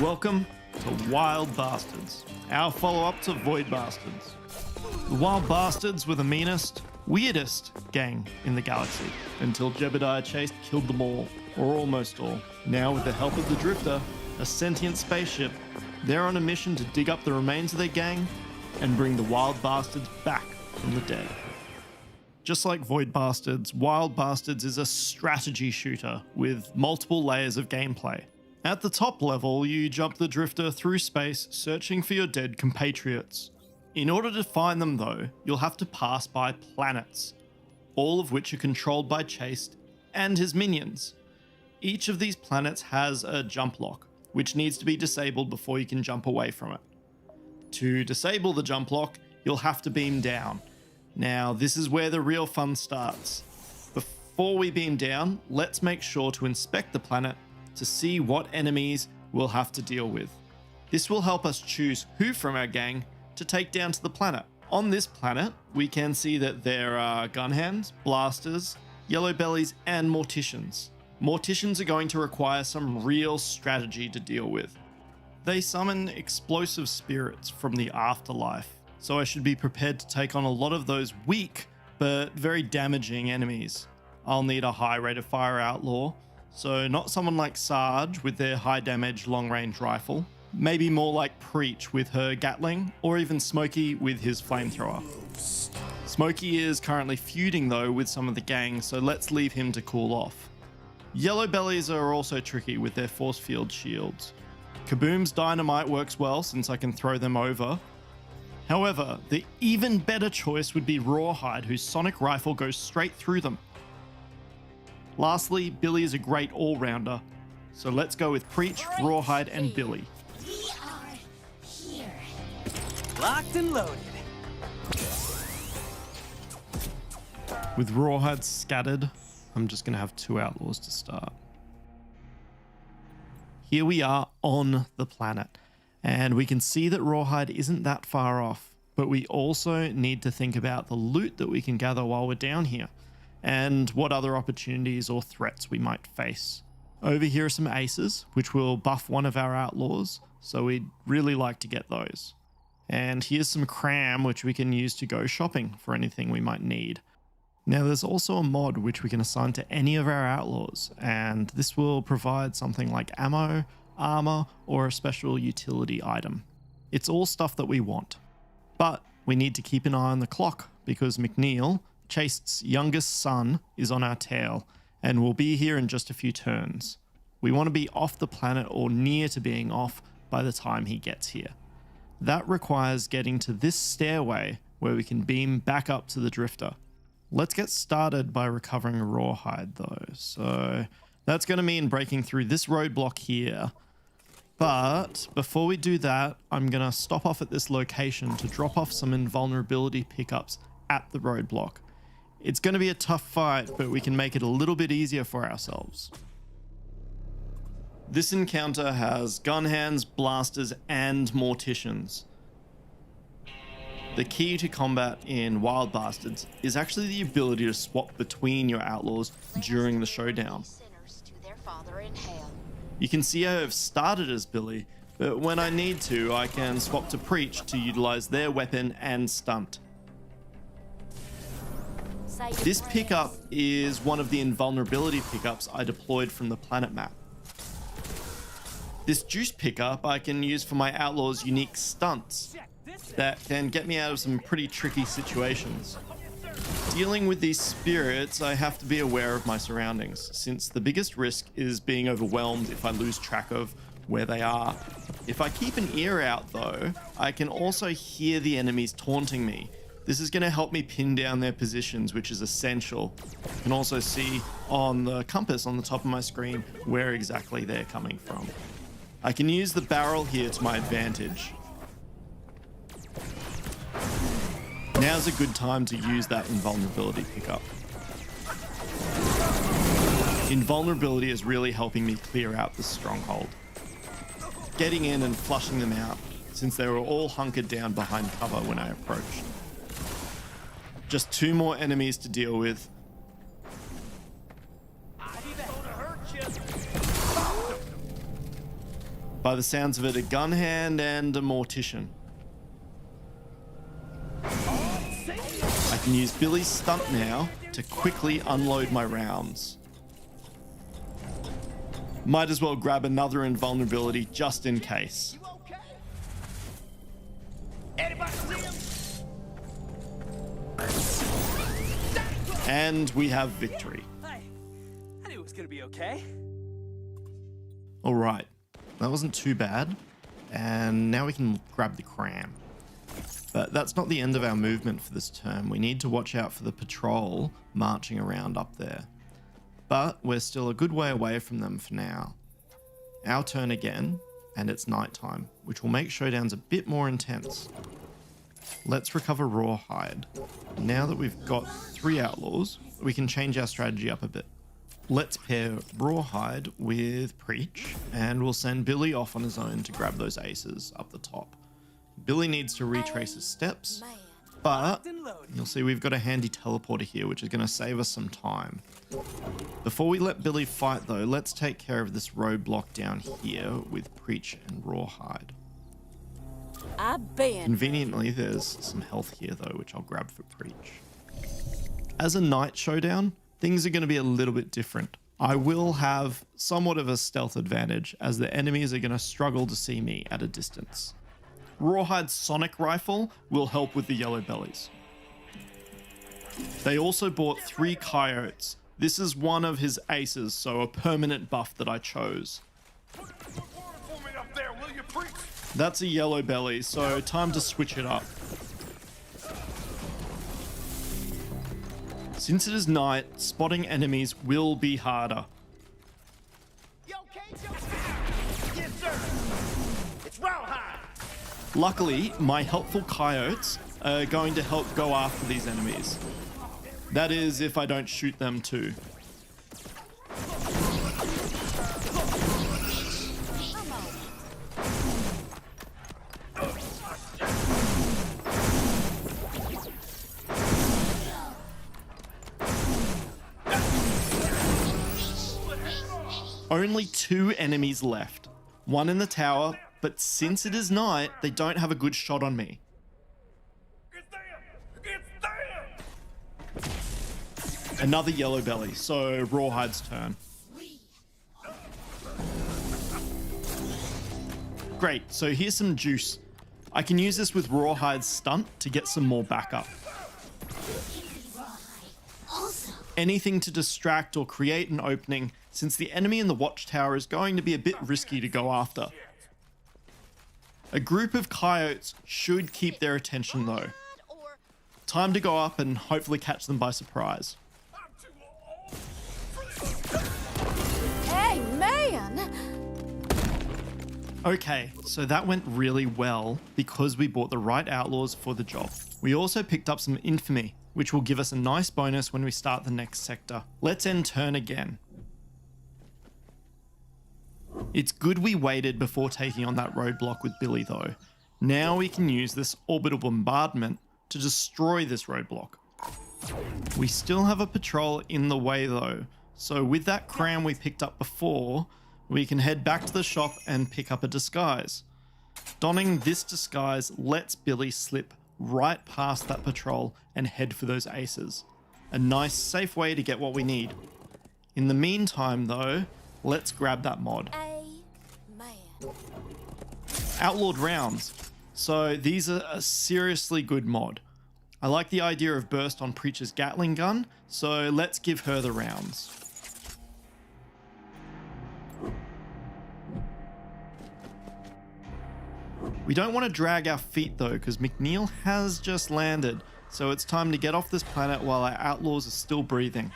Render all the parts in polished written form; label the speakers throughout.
Speaker 1: Welcome to Wild Bastards, our follow-up to Void Bastards. The Wild Bastards were the meanest, weirdest gang in the galaxy, until Jebediah Chase killed them all, or almost all. Now, with the help of the Drifter, a sentient spaceship, they're on a mission to dig up the remains of their gang and bring the Wild Bastards back from the dead. Just like Void Bastards, Wild Bastards is a strategy shooter with multiple layers of gameplay. At the top level, you jump the Drifter through space searching for your dead compatriots. In order to find them though, you'll have to pass by planets, all of which are controlled by Chase and his minions. Each of these planets has a jump lock, which needs to be disabled before you can jump away from it. To disable the jump lock, you'll have to beam down. Now, this is where the real fun starts. Before we beam down, let's make sure to inspect the planet to see what enemies we'll have to deal with. This will help us choose who from our gang to take down to the planet. On this planet, we can see that there are gunhands, blasters, yellow bellies, and morticians. Morticians are going to require some real strategy to deal with. They summon explosive spirits from the afterlife, so I should be prepared to take on a lot of those weak but very damaging enemies. I'll need a high rate of fire outlaw, so not someone like Sarge with their high damage long range rifle, maybe more like Preach with her Gatling, or even Smokey with his flamethrower. Smokey is currently feuding though with some of the gang, so let's leave him to cool off. Yellow bellies are also tricky with their force field shields. Kaboom's dynamite works well since I can throw them over. However, the even better choice would be Rawhide, whose sonic rifle goes straight through them. Lastly, Billy is a great all-rounder, so let's go with Preach, Rawhide, and Billy.
Speaker 2: We are here.
Speaker 3: Locked and loaded.
Speaker 1: With Rawhide scattered, I'm just going to have 2 outlaws to start. Here we are on the planet, and we can see that Rawhide isn't that far off, but we also need to think about the loot that we can gather while we're down here, and what other opportunities or threats we might face. Over here are some aces, which will buff one of our outlaws, so we'd really like to get those. And here's some cram, which we can use to go shopping for anything we might need. Now there's also a mod which we can assign to any of our outlaws, and this will provide something like ammo, armor, or a special utility item. It's all stuff that we want. But we need to keep an eye on the clock, because McNeil, Chase's youngest son, is on our tail, and will be here in just a few turns. We want to be off the planet or near to being off by the time he gets here. That requires getting to this stairway where we can beam back up to the Drifter. Let's get started by recovering Rawhide though, so that's going to mean breaking through this roadblock here. But before we do that, I'm going to stop off at this location to drop off some invulnerability pickups at the roadblock. It's going to be a tough fight, but we can make it a little bit easier for ourselves. This encounter has gunhands, blasters, and morticians. The key to combat in Wild Bastards is actually the ability to swap between your outlaws during the showdown. You can see I have started as Billy, but when I need to, I can swap to Preach to utilize their weapon and stunt. This pickup is one of the invulnerability pickups I deployed from the planet map. This juice pickup I can use for my outlaws' unique stunts that can get me out of some pretty tricky situations. Dealing with these spirits, I have to be aware of my surroundings, since the biggest risk is being overwhelmed if I lose track of where they are. If I keep an ear out though, I can also hear the enemies taunting me. This is going to help me pin down their positions, which is essential. You can also see on the compass on the top of my screen where exactly they're coming from. I can use the barrel here to my advantage. Now's a good time to use that invulnerability pickup. Invulnerability is really helping me clear out the stronghold. Getting in and flushing them out, since they were all hunkered down behind cover when I approached. Just 2 more enemies to deal with. By the sounds of it, a gun hand and a mortician. I can use Billy's stunt now to quickly unload my rounds. Might as well grab another invulnerability just in case. And we have victory.
Speaker 3: I knew it was gonna be okay.
Speaker 1: All right, that wasn't too bad. And now we can grab the cram. But that's not the end of our movement for this turn. We need to watch out for the patrol marching around up there. But we're still a good way away from them for now. Our turn again, and it's nighttime, which will make showdowns a bit more intense. Let's recover Rawhide. Now that we've got 3 outlaws, we can change our strategy up a bit. Let's pair Rawhide with Preach, and we'll send Billy off on his own to grab those aces up the top. Billy needs to retrace his steps, but you'll see we've got a handy teleporter here, which is going to save us some time. Before we let Billy fight though, let's take care of this roadblock down here with Preach and Rawhide. Conveniently, there's some health here though, which I'll grab for Preach. As a night showdown, things are going to be a little bit different. I will have somewhat of a stealth advantage as the enemies are going to struggle to see me at a distance. Rawhide's sonic rifle will help with the yellow bellies. They also bought 3 coyotes. This is one of his aces, so a permanent buff that I chose. That's a yellow belly, so time to switch it up. Since it is night, spotting enemies will be harder.
Speaker 4: Yes, sir. It's Rawhide.
Speaker 1: Luckily, my helpful coyotes are going to help go after these enemies. That is, if I don't shoot them too. Only 2 enemies left. One in the tower, but since it is night, they don't have a good shot on me. Another yellow belly, so Rawhide's turn. Great, so here's some juice. I can use this with Rawhide's stunt to get some more backup. Anything to distract or create an opening, since the enemy in the watchtower is going to be a bit risky to go after. A group of coyotes should keep their attention though. Time to go up and hopefully catch them by surprise.
Speaker 2: Hey, man!
Speaker 1: Okay, so that went really well because we bought the right outlaws for the job. We also picked up some infamy, which will give us a nice bonus when we start the next sector. Let's end turn again. It's good we waited before taking on that roadblock with Billy though. Now we can use this orbital bombardment to destroy this roadblock. We still have a patrol in the way though, so with that cram we picked up before, we can head back to the shop and pick up a disguise. Donning this disguise lets Billy slip right past that patrol and head for those aces. A nice safe way to get what we need. In the meantime though, let's grab that mod. Outlawed rounds. So these are a seriously good mod. I like the idea of burst on Preacher's Gatling gun, so let's give her the rounds. We don't want to drag our feet though, because McNeil has just landed, so it's time to get off this planet while our outlaws are still breathing.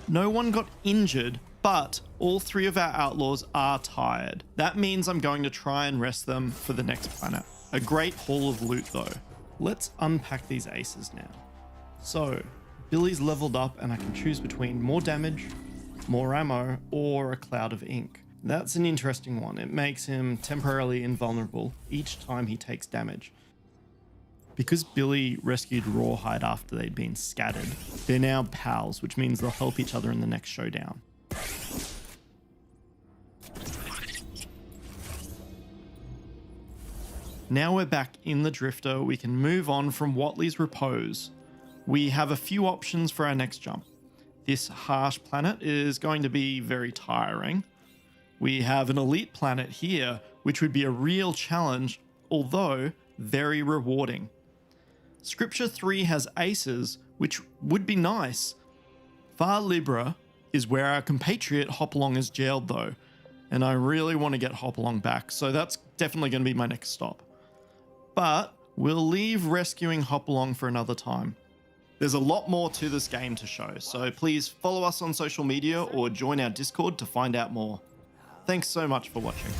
Speaker 1: No one got injured, but all 3 of our outlaws are tired. That means I'm going to try and rest them for the next planet. A great haul of loot though. Let's unpack these aces now. So, Billy's leveled up and I can choose between more damage, more ammo, or a cloud of ink. That's an interesting one. It makes him temporarily invulnerable each time he takes damage. Because Billy rescued Rawhide after they'd been scattered, they're now pals, which means they'll help each other in the next showdown. Now we're back in the Drifter, we can move on from Watley's Repose. We have a few options for our next jump. This harsh planet is going to be very tiring. We have an elite planet here, which would be a real challenge, although very rewarding. Scripture 3 has aces, which would be nice. Far Libra is where our compatriot Hopalong is jailed though, and I really want to get Hopalong back, so that's definitely going to be my next stop. But we'll leave rescuing Hopalong for another time. There's a lot more to this game to show, so please follow us on social media or join our Discord to find out more. Thanks so much for watching.